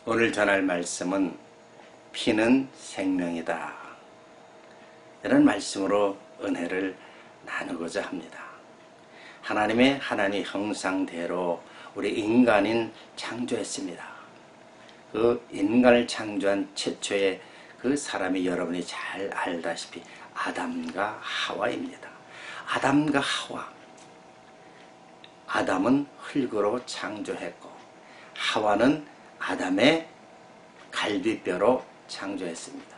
오늘 전할 말씀은 피는 생명이다. 이런 말씀으로 은혜를 나누고자 합니다. 하나님의 형상대로 우리 인간인 창조했습니다. 그 인간을 창조한 최초의 그 사람이 여러분이 잘 알다시피 아담과 하와입니다. 아담과 하와. 아담은 흙으로 창조했고 하와는 아담의 갈비뼈로 창조했습니다.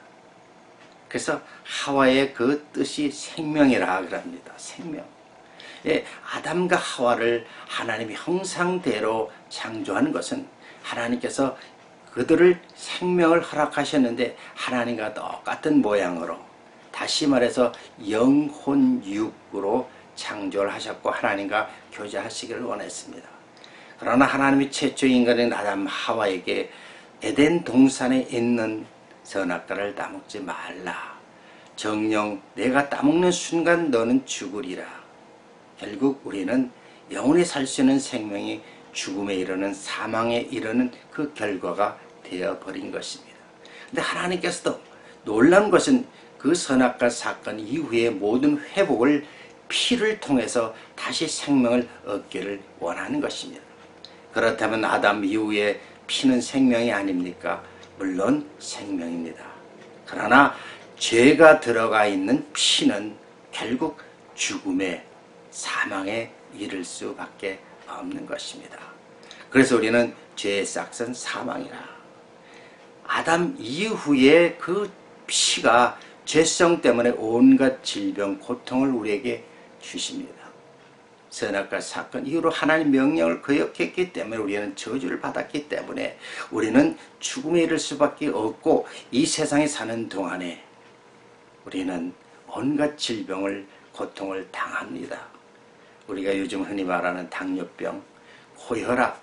그래서 하와의 그 뜻이 생명이라 그럽니다. 생명. 예, 아담과 하와를 하나님의 형상대로 창조하는 것은 하나님께서 그들을 생명을 허락하셨는데 하나님과 똑같은 모양으로, 다시 말해서 영혼육으로 창조를 하셨고 하나님과 교제하시기를 원했습니다. 그러나 하나님이 최초 인간인 아담 하와에게 에덴 동산에 있는 선악과를 따먹지 말라. 정녕 내가 따먹는 순간 너는 죽으리라. 결국 우리는 영원히 살 수 있는 생명이 죽음에 이르는, 사망에 이르는 그 결과가 되어버린 것입니다. 근데 하나님께서도 놀라운 것은 그 선악과 사건 이후에 모든 회복을 피를 통해서 다시 생명을 얻기를 원하는 것입니다. 그렇다면 아담 이후에 피는 생명이 아닙니까? 물론 생명입니다. 그러나 죄가 들어가 있는 피는 결국 죽음에, 사망에 이를 수밖에 없는 것입니다. 그래서 우리는 죄의 싹은 사망이라. 아담 이후에 그 피가 죄성 때문에 온갖 질병, 고통을 우리에게 주십니다. 선악과 사건 이후로 하나님 명령을 거역했기 때문에 우리는 저주를 받았기 때문에 우리는 죽음에 이를 수밖에 없고, 이 세상에 사는 동안에 우리는 온갖 질병을, 고통을 당합니다. 우리가 요즘 흔히 말하는 당뇨병, 고혈압,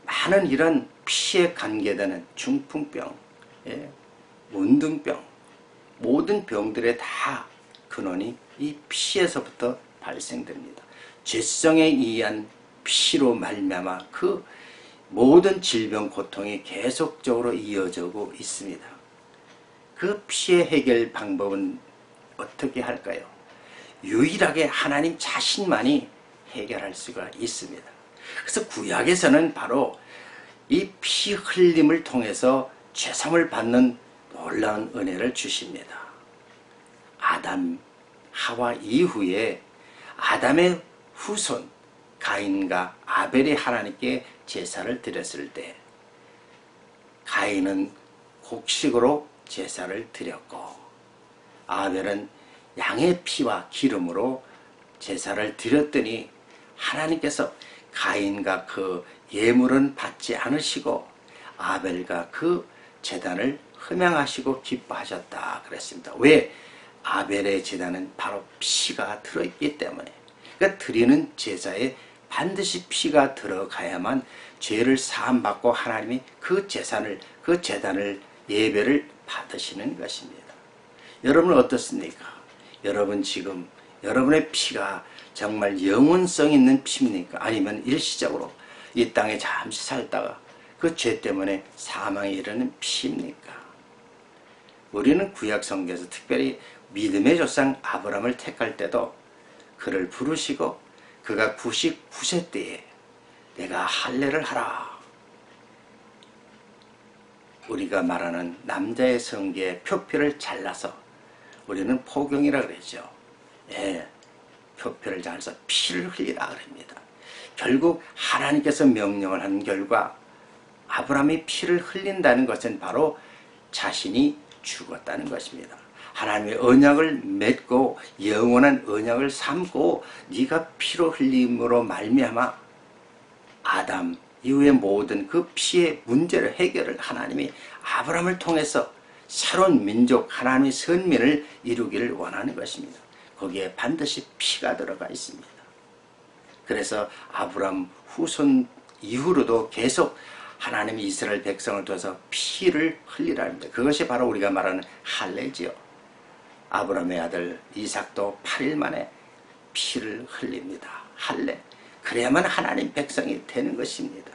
많은 이런 피에 관계되는 중풍병, 문둥병, 모든 병들의 다 근원이 이 피에서부터 발생됩니다. 죄성에 의한 피로 말미암아 그 모든 질병, 고통이 계속적으로 이어지고 있습니다. 그 피의 해결 방법은 어떻게 할까요? 유일하게 하나님 자신만이 해결할 수가 있습니다. 그래서 구약에서는 바로 이 피 흘림을 통해서 죄사함을 받는 놀라운 은혜를 주십니다. 아담, 하와 이후에 아담의 후손 가인과 아벨이 하나님께 제사를 드렸을 때 가인은 곡식으로 제사를 드렸고 아벨은 양의 피와 기름으로 제사를 드렸더니 하나님께서 가인과 그 예물은 받지 않으시고 아벨과 그 제단을 흠양하시고 기뻐하셨다 그랬습니다. 왜? 아벨의 제단은 바로 피가 들어있기 때문에. 그러니까 드리는 제사에 반드시 피가 들어가야만 죄를 사함받고 하나님이 그 제사를, 그 제단을, 예배를 받으시는 것입니다. 여러분은 어떻습니까? 여러분 지금 여러분의 피가 정말 영혼성 있는 피입니까? 아니면 일시적으로 이 땅에 잠시 살다가 그 죄 때문에 사망에 이르는 피입니까? 우리는 구약 성경에서 특별히 믿음의 조상 아브라함을 택할 때도 그를 부르시고 그가 99세 때에 내가 할례를 하라. 우리가 말하는 남자의 성기에 표피를 잘라서 우리는 포경이라 그러죠. 예, 표피를 잘라서 피를 흘리라 그럽니다. 결국 하나님께서 명령을 한 결과 아브라함이 피를 흘린다는 것은 바로 자신이 죽었다는 것입니다. 하나님의 언약을 맺고 영원한 언약을 삼고 네가 피로 흘림으로 말미암아 아담 이후의 모든 그 피의 문제를 해결을 하나님이 아브라함을 통해서 새로운 민족, 하나님의 선민을 이루기를 원하는 것입니다. 거기에 반드시 피가 들어가 있습니다. 그래서 아브라함 후손 이후로도 계속 하나님이 이스라엘 백성을 통해서 피를 흘리라 합니다. 그것이 바로 우리가 말하는 할례지요. 아브라함의 아들 이삭도 8일 만에 피를 흘립니다. 할례. 그래야만 하나님 백성이 되는 것입니다.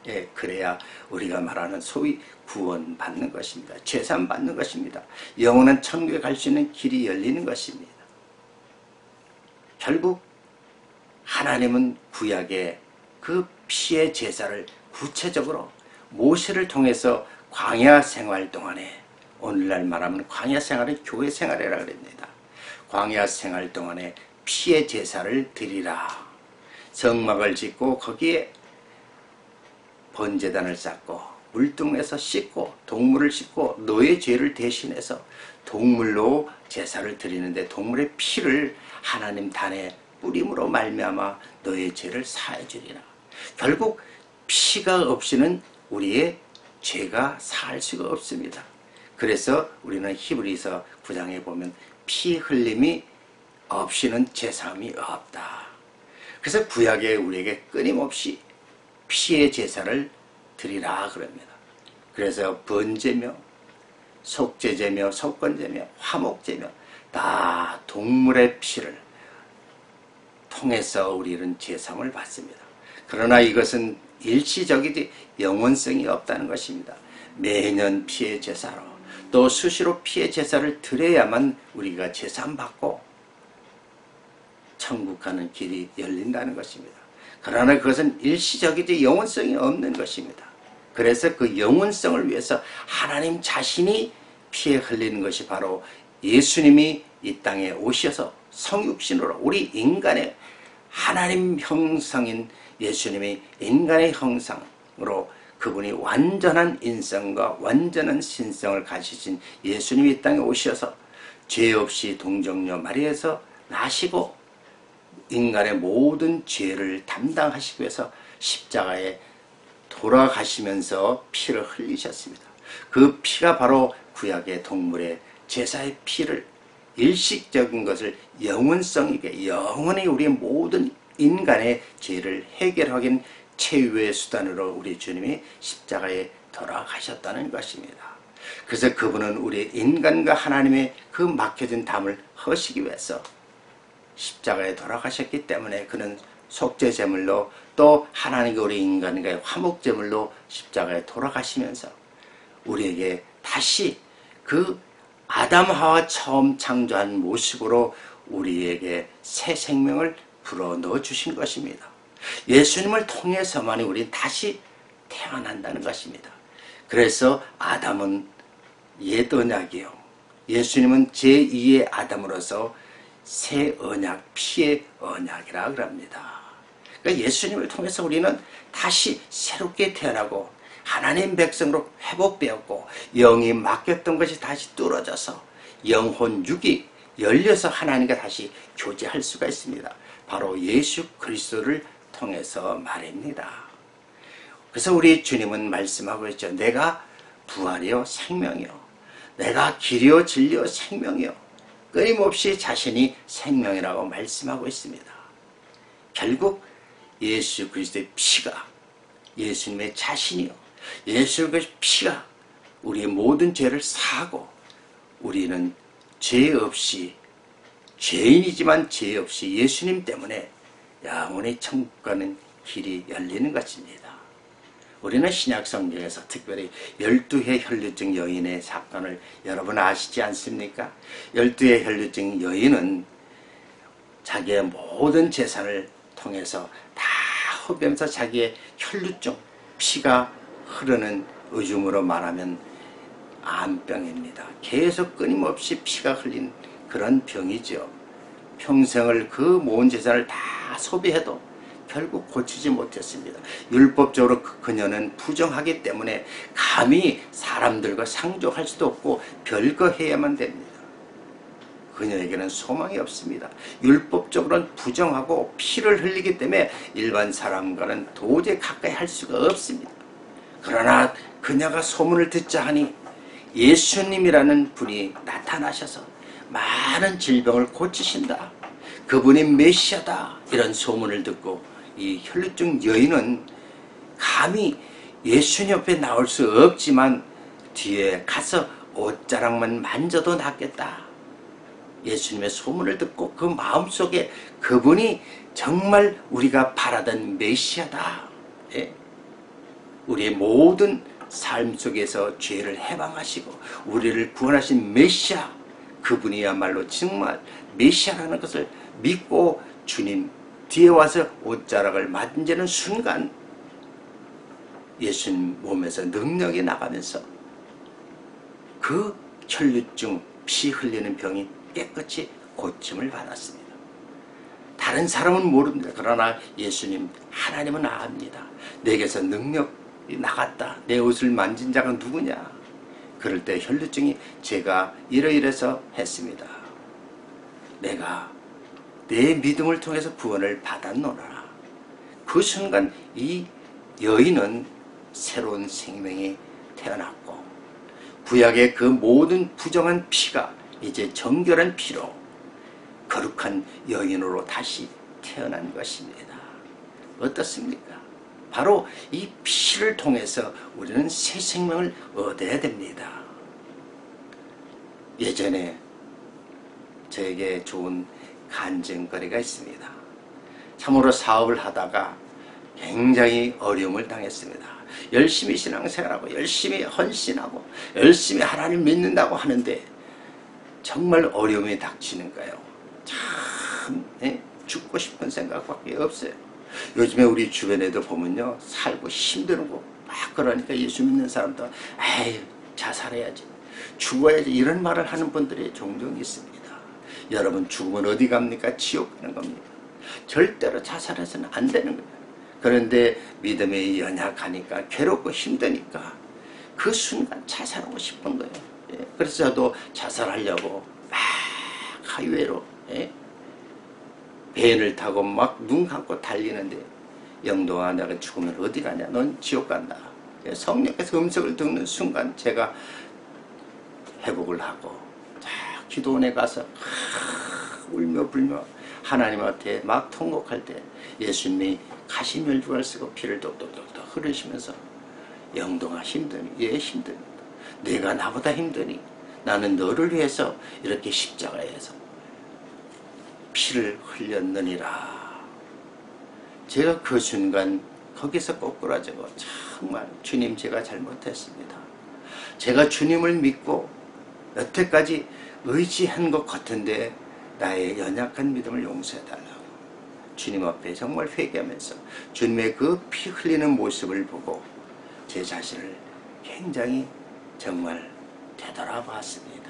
예, 그래야 우리가 말하는 소위 구원 받는 것입니다. 죄산 받는 것입니다. 영원한 천국에 갈 수 있는 길이 열리는 것입니다. 결국 하나님은 구약의 그 피의 제사를 구체적으로 모세를 통해서 광야 생활 동안에, 오늘날 말하면 광야 생활은 교회 생활이라 그럽니다. 광야 생활 동안에 피의 제사를 드리라. 성막을 짓고 거기에 번제단을 쌓고 물뚱에서 씻고 동물을 씻고 너의 죄를 대신해서 동물로 제사를 드리는데 동물의 피를 하나님 단에 뿌림으로 말미암아 너의 죄를 사해 주리라. 결국 피가 없이는 우리의 죄가 사할 수가 없습니다. 그래서 우리는 히브리서 9장에 보면 피 흘림이 없이는 제사함이 없다. 그래서 구약에 우리에게 끊임없이 피의 제사를 드리라 그럽니다. 그래서 번제며 속죄제며 속건제며 화목제며 다 동물의 피를 통해서 우리는 제사를 받습니다. 그러나 이것은 일시적이지 영원성이 없다는 것입니다. 매년 피의 제사로 또 수시로 피의 제사를 드려야만 우리가 제사 받고 천국 가는 길이 열린다는 것입니다. 그러나 그것은 일시적이지 영원성이 없는 것입니다. 그래서 그 영원성을 위해서 하나님 자신이 피에 흘리는 것이 바로 예수님이 이 땅에 오셔서 성육신으로 우리 인간의 하나님 형상인 예수님이 인간의 형상으로 그분이 완전한 인성과 완전한 신성을 가지신 예수님이 이 땅에 오셔서 죄 없이 동정녀 마리아에서 나시고 인간의 모든 죄를 담당하시기 위해서 십자가에 돌아가시면서 피를 흘리셨습니다. 그 피가 바로 구약의 동물의 제사의 피를 일시적인 것을 영원성 있게 영원히 우리의 모든 인간의 죄를 해결하긴 최후의 수단으로 우리 주님이 십자가에 돌아가셨다는 것입니다. 그래서 그분은 우리 인간과 하나님의 그 막혀진 담을 허시기 위해서 십자가에 돌아가셨기 때문에 그는 속죄제물로 또 하나님과 우리 인간과의 화목제물로 십자가에 돌아가시면서 우리에게 다시 그 아담하와 처음 창조한 모습으로 우리에게 새 생명을 불어넣어 주신 것입니다. 예수님을 통해서만이 우리는 다시 태어난다는 것입니다. 그래서 아담은 옛 언약이요, 예수님은 제2의 아담으로서 새 언약, 피의 언약이라 그럽니다. 그러니까 예수님을 통해서 우리는 다시 새롭게 태어나고 하나님 백성으로 회복되었고 영이 막혔던 것이 다시 뚫어져서 영혼 육이 열려서 하나님과 다시 교제할 수가 있습니다. 바로 예수 그리스도를 통해서 말입니다. 그래서 우리 주님은 말씀하고 있죠. 내가 부활이요 생명이요, 내가 길이요 진리요 생명이요, 끊임없이 자신이 생명이라고 말씀하고 있습니다. 결국 예수 그리스도의 피가, 예수님의 자신이요, 예수 그리스도의 피가 우리의 모든 죄를 사하고 우리는 죄 없이, 죄인이지만 죄 없이 예수님 때문에 영원히 천국 가는 길이 열리는 것입니다. 우리는 신약 성경에서 특별히 12해 혈루증 여인의 사건을 여러분 아시지 않습니까? 12해 혈루증 여인은 자기의 모든 재산을 통해서 다 흡연해서 자기의 혈루증, 피가 흐르는, 요즘으로 말하면 암병입니다. 계속 끊임없이 피가 흘린 그런 병이죠. 평생을 그 모은 재산을 다 소비해도 결국 고치지 못했습니다. 율법적으로 그녀는 부정하기 때문에 감히 사람들과 상종할 수도 없고 별거 해야만 됩니다. 그녀에게는 소망이 없습니다. 율법적으로는 부정하고 피를 흘리기 때문에 일반 사람과는 도저히 가까이 할 수가 없습니다. 그러나 그녀가 소문을 듣자 하니 예수님이라는 분이 나타나셔서 많은 질병을 고치신다, 그분이 메시아다, 이런 소문을 듣고 이 혈루증 여인은 감히 예수님 옆에 나올 수 없지만 뒤에 가서 옷자락만 만져도 낫겠다, 예수님의 소문을 듣고 그 마음속에 그분이 정말 우리가 바라던 메시아다, 예? 우리의 모든 삶 속에서 죄를 해방하시고 우리를 구원하신 메시아, 그분이야말로 정말 메시아라는 것을 믿고 주님 뒤에 와서 옷자락을 만지는 순간 예수님 몸에서 능력이 나가면서 그 혈류증, 피 흘리는 병이 깨끗이 고침을 받았습니다. 다른 사람은 모릅니다. 그러나 예수님, 하나님은 압니다. 내게서 능력이 나갔다. 내 옷을 만진 자가 누구냐? 그럴 때 혈류증이 제가 이러이러해서 했습니다. 내가 내 믿음을 통해서 구원을 받았노라. 그 순간 이 여인은 새로운 생명이 태어났고 구약의 그 모든 부정한 피가 이제 정결한 피로 거룩한 여인으로 다시 태어난 것입니다. 어떻습니까? 바로 이 피를 통해서 우리는 새 생명을 얻어야 됩니다. 예전에 저에게 좋은 간증거리가 있습니다. 참으로 사업을 하다가 굉장히 어려움을 당했습니다. 열심히 신앙생활하고 열심히 헌신하고 열심히 하나님 믿는다고 하는데 정말 어려움이 닥치는 거예요. 참 죽고 싶은 생각밖에 없어요. 요즘에 우리 주변에도 보면요, 살고 힘들고 막 그러니까 예수 믿는 사람도 에이 자살해야지, 죽어야지, 이런 말을 하는 분들이 종종 있습니다. 여러분, 죽으면 어디 갑니까? 지옥 가는 겁니다. 절대로 자살해서는 안 되는 거예요. 그런데 믿음이 연약하니까, 괴롭고 힘드니까 그 순간 자살하고 싶은 거예요. 그래서 저도 자살하려고 막 하이웨이로 밴을 타고 막 눈 감고 달리는데, 영동아, 내가 죽으면 어디 가냐? 넌 지옥 간다. 성령께서 음성을 듣는 순간 제가 회복을 하고 기도원에 가서 울며 불며 하나님한테 막 통곡할 때 예수님이 가시면류관을 쓰고 피를 똑똑똑똑 흐르시면서, 영동아 힘드니? 예, 힘듭니다. 내가 나보다 힘드니? 나는 너를 위해서 이렇게 십자가에서 피를 흘렸느니라. 제가 그 순간 거기서 꼬꾸라지고, 정말 주님, 제가 잘못했습니다. 제가 주님을 믿고 여태까지 의지한 것 같은데 나의 연약한 믿음을 용서해달라고 주님 앞에 정말 회개하면서 주님의 그 피 흘리는 모습을 보고 제 자신을 굉장히 정말 되돌아봤습니다.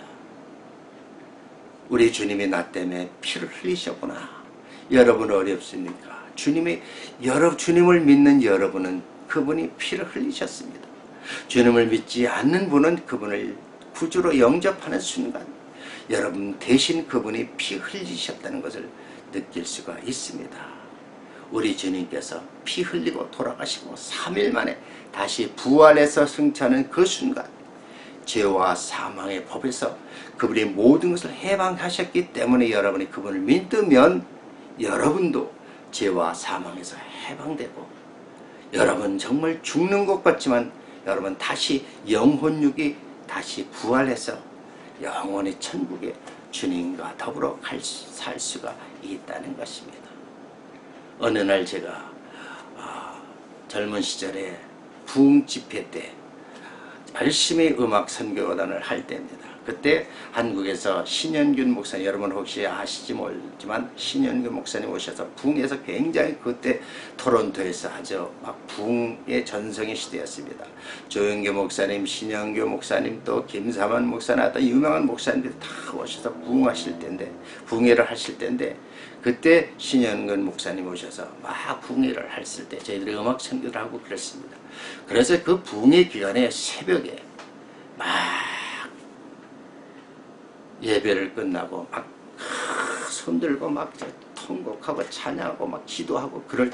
우리 주님이 나 때문에 피를 흘리셨구나. 여러분 어렵습니까? 주님을 믿는 여러분은 그분이 피를 흘리셨습니다. 주님을 믿지 않는 분은 그분을 구주로 영접하는 순간 여러분 대신 그분이 피 흘리셨다는 것을 느낄 수가 있습니다. 우리 주님께서 피 흘리고 돌아가시고 3일 만에 다시 부활해서 승천하는 그 순간, 죄와 사망의 법에서 그분이 모든 것을 해방하셨기 때문에 여러분이 그분을 믿으면 여러분도 죄와 사망에서 해방되고, 여러분 정말 죽는 것 같지만 여러분 다시 영혼육이 다시 부활해서 영원히 천국에 주님과 더불어 살 수가 있다는 것입니다. 어느 날 제가 젊은 시절에 부흥 집회 때 열심히 음악 선교단을 할 때입니다. 그때 한국에서 신현균 목사님, 여러분 혹시 아시지 모르지만 신현균 목사님 오셔서 부흥에서 굉장히 그때 토론토에서 아주 막 부흥의 전성의 시대였습니다. 조영교 목사님, 신현교 목사님, 또 김사만 목사님, 어떤 유명한 목사님들이 다 오셔서 부흥하실 때인데, 부흥회를 하실 때인데, 그때 신현근 목사님 오셔서 막 부흥회를 했을 때 저희들이 음악 선교를 하고 그랬습니다. 그래서 그 부흥회 기간에 새벽에 막 예배를 끝나고 막 손들고 막 통곡하고 찬양하고 막 기도하고 그럴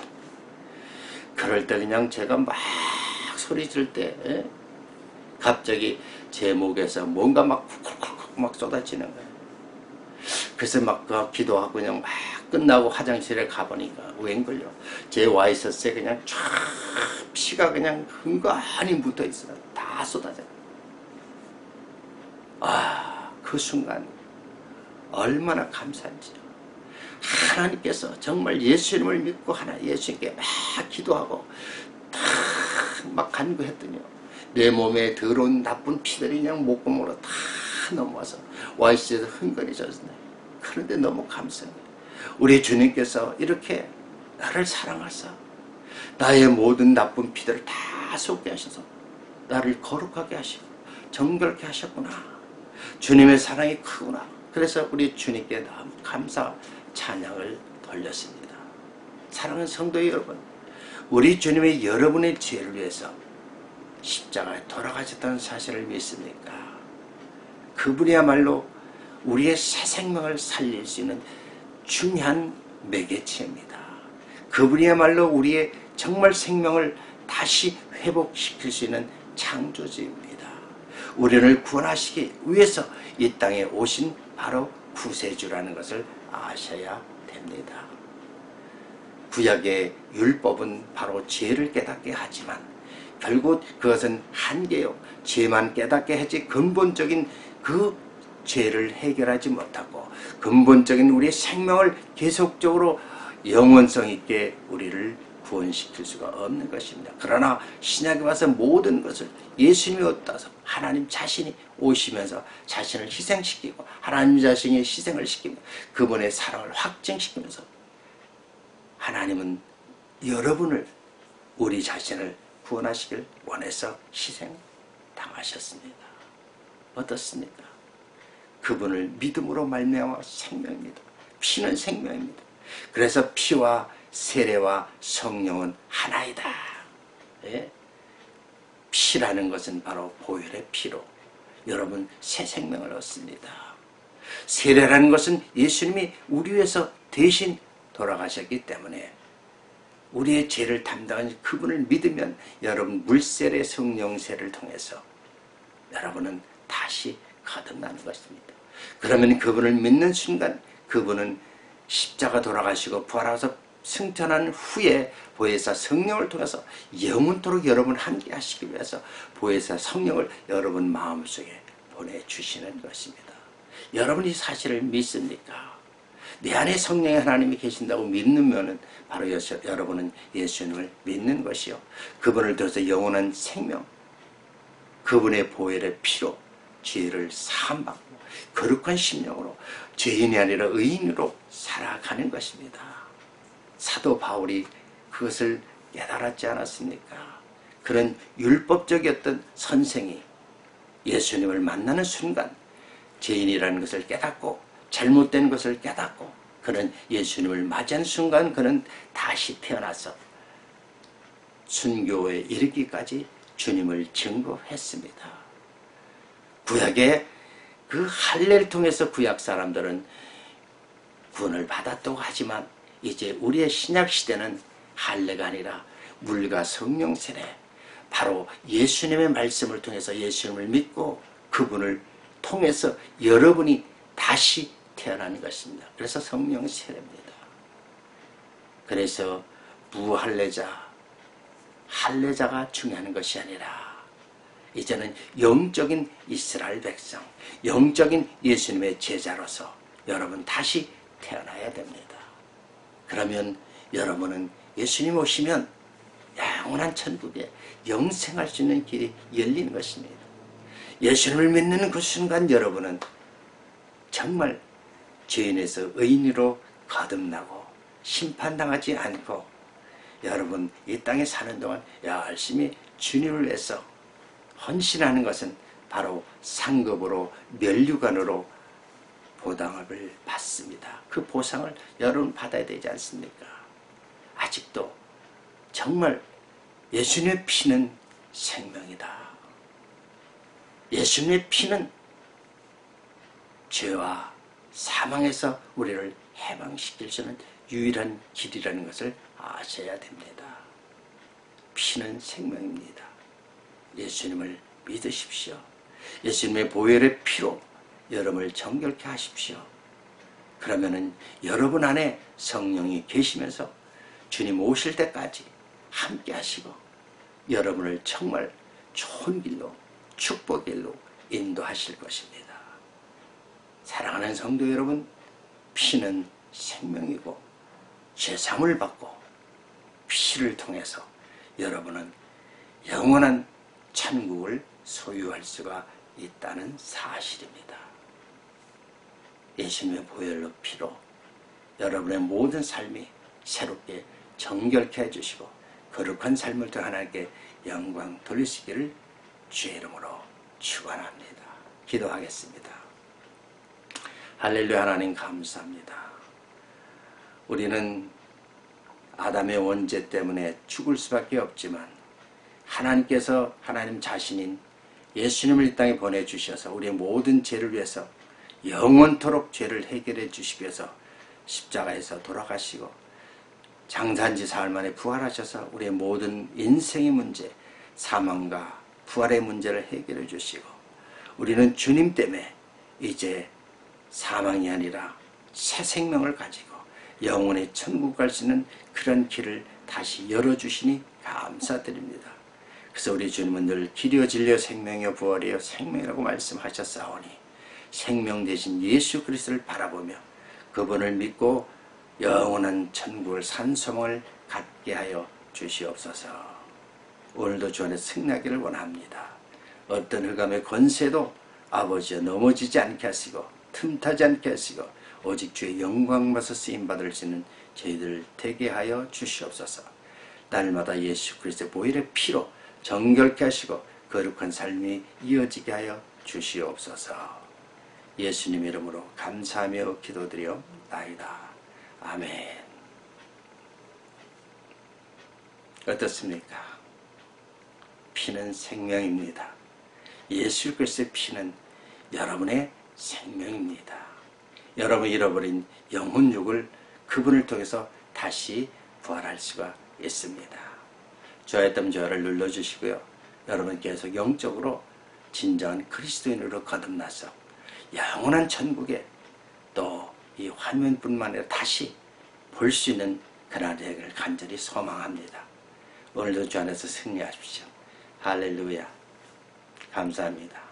때 그냥 제가 막 소리 질 때 갑자기 제 목에서 뭔가 막 쿡쿡쿡 막 쏟아지는 거예요. 그래서 막 기도하고 그냥 막 끝나고 화장실에 가보니까 웬걸요, 제 와 있었어요. 그냥 쫙 피가 그냥 흥건히 묻어 있어요. 다 쏟아져요. 그 순간 얼마나 감사한지요. 하나님께서 정말 예수님을 믿고 예수님께 막 기도하고 딱 막 간구했더니요, 내 몸에 더러운 나쁜 피들이 그냥 목구멍으로 다 넘어와서 와이시에서 흥건해졌네. 그런데 너무 감사해요. 우리 주님께서 이렇게 나를 사랑하사 나의 모든 나쁜 피들을 다 쏟게 하셔서 나를 거룩하게 하시고 정결케 하셨구나. 주님의 사랑이 크구나. 그래서 우리 주님께 너무 감사 찬양을 돌렸습니다. 사랑하는 성도 여러분, 우리 주님의 여러분의 죄를 위해서 십자가에 돌아가셨다는 사실을 믿습니까? 그분이야말로 우리의 새 생명을 살릴 수 있는 중요한 매개체입니다. 그분이야말로 우리의 정말 생명을 다시 회복시킬 수 있는 창조주입니다. 우리를 구원하시기 위해서 이 땅에 오신 바로 구세주라는 것을 아셔야 됩니다. 구약의 율법은 바로 죄를 깨닫게 하지만 결국 그것은 한계요, 죄만 깨닫게 하지 근본적인 그 죄를 해결하지 못하고 근본적인 우리의 생명을 계속적으로 영원성 있게 우리를 구원시킬 수가 없는 것입니다. 그러나 신약에 와서 모든 것을 예수님이 얻어서 하나님 자신이 오시면서 자신을 희생시키고 하나님 자신이 희생을 시키며 그분의 사랑을 확증시키면서 하나님은 여러분을, 우리 자신을 구원하시길 원해서 희생당하셨습니다. 어떻습니까? 그분을 믿음으로 말미암아 생명입니다. 피는 생명입니다. 그래서 피와 세례와 성령은 하나이다. 예? 피라는 것은 바로 보혈의 피로 여러분 새 생명을 얻습니다. 세례라는 것은 예수님이 우리 위해서 대신 돌아가셨기 때문에 우리의 죄를 담당한 그분을 믿으면 여러분 물세례 성령세를 통해서 여러분은 다시 거듭나는 것입니다. 그러면 그분을 믿는 순간 그분은 십자가 돌아가시고 부활하셔서 승천한 후에 보혜사 성령을 통해서 영원토록 여러분 함께 하시기 위해서 보혜사 성령을 여러분 마음속에 보내주시는 것입니다. 여러분이 사실을 믿습니까? 내 안에 성령의 하나님이 계신다고 믿으면 바로 여러분은 예수님을 믿는 것이요, 그분을 통해서 영원한 생명, 그분의 보혈의 피로 죄를 사함받고 거룩한 심령으로 죄인이 아니라 의인으로 살아가는 것입니다. 사도 바울이 그것을 깨달았지 않았습니까? 그런 율법적이었던 선생이 예수님을 만나는 순간 죄인이라는 것을 깨닫고 잘못된 것을 깨닫고 그는 예수님을 맞이한 순간 그는 다시 태어나서 순교에 이르기까지 주님을 증거했습니다. 구약의 그 할례를 통해서 구약 사람들은 구원을 받았다고 하지만 이제 우리의 신약 시대는 할례가 아니라 물과 성령 세례, 바로 예수님의 말씀을 통해서 예수님을 믿고 그분을 통해서 여러분이 다시 태어나는 것입니다. 그래서 성령 세례입니다. 그래서 무할례자, 할례자가 중요한 것이 아니라 이제는 영적인 이스라엘 백성, 영적인 예수님의 제자로서 여러분 다시 태어나야 됩니다. 그러면 여러분은 예수님 오시면 영원한 천국에 영생할 수 있는 길이 열리는 것입니다. 예수님을 믿는 그 순간 여러분은 정말 죄인에서 의인으로 거듭나고 심판당하지 않고 여러분 이 땅에 사는 동안 열심히 주님을 위해서 헌신하는 것은 바로 상급으로 면류관으로 보상을 받습니다. 그 보상을 여러분 받아야 되지 않습니까? 아직도 정말 예수님의 피는 생명이다. 예수님의 피는 죄와 사망에서 우리를 해방시킬 수 있는 유일한 길이라는 것을 아셔야 됩니다. 피는 생명입니다. 예수님을 믿으십시오. 예수님의 보혈의 피로 여러분을 정결케 하십시오. 그러면은 여러분 안에 성령이 계시면서 주님 오실 때까지 함께 하시고 여러분을 정말 좋은 길로 축복의 길로 인도하실 것입니다. 사랑하는 성도 여러분, 피는 생명이고 죄사함을 받고 피를 통해서 여러분은 영원한 천국을 소유할 수가 있다는 사실입니다. 예수님의 보혈로 피로 여러분의 모든 삶이 새롭게 정결케 해주시고 거룩한 삶을 더 하나님께 영광 돌리시기를 주의 이름으로 축원합니다. 기도하겠습니다. 할렐루야. 하나님 감사합니다. 우리는 아담의 원죄 때문에 죽을 수밖에 없지만 하나님께서 하나님 자신인 예수님을 이 땅에 보내주셔서 우리의 모든 죄를 위해서 영원토록 죄를 해결해 주시기 위해서 십자가에서 돌아가시고 장사한지 사흘 만에 부활하셔서 우리의 모든 인생의 문제, 사망과 부활의 문제를 해결해 주시고 우리는 주님 때문에 이제 사망이 아니라 새 생명을 가지고 영원의 천국 갈 수 있는 그런 길을 다시 열어주시니 감사드립니다. 그래서 우리 주님은 늘 길이요 진리요 생명이요 부활이요 생명이라고 말씀하셨사오니 생명 대신 예수 그리스도를 바라보며 그분을 믿고 영원한 천국을 산 소망을 갖게 하여 주시옵소서. 오늘도 주 안에 승리하기를 원합니다. 어떤 흑암의 권세도 아버지여 넘어지지 않게 하시고 틈타지 않게 하시고 오직 주의 영광받아 쓰임받을 수 있는 저희들 되게 하여 주시옵소서. 날마다 예수 그리스도의 보혈의 피로 정결케 하시고 거룩한 삶이 이어지게 하여 주시옵소서. 예수님 이름으로 감사하며 기도드리옵나이다. 아멘. 어떻습니까? 피는 생명입니다. 예수 그리스도의 피는 여러분의 생명입니다. 여러분이 잃어버린 영혼육을 그분을 통해서 다시 부활할 수가 있습니다. 좋아했다면 좋아요를 눌러주시고요. 여러분 계속 영적으로 진정한 그리스도인으로 거듭나서 영원한 천국에 또 이 화면뿐만 아니라 다시 볼 수 있는 그날이 되기를 간절히 소망합니다. 오늘도 주 안에서 승리하십시오. 할렐루야. 감사합니다.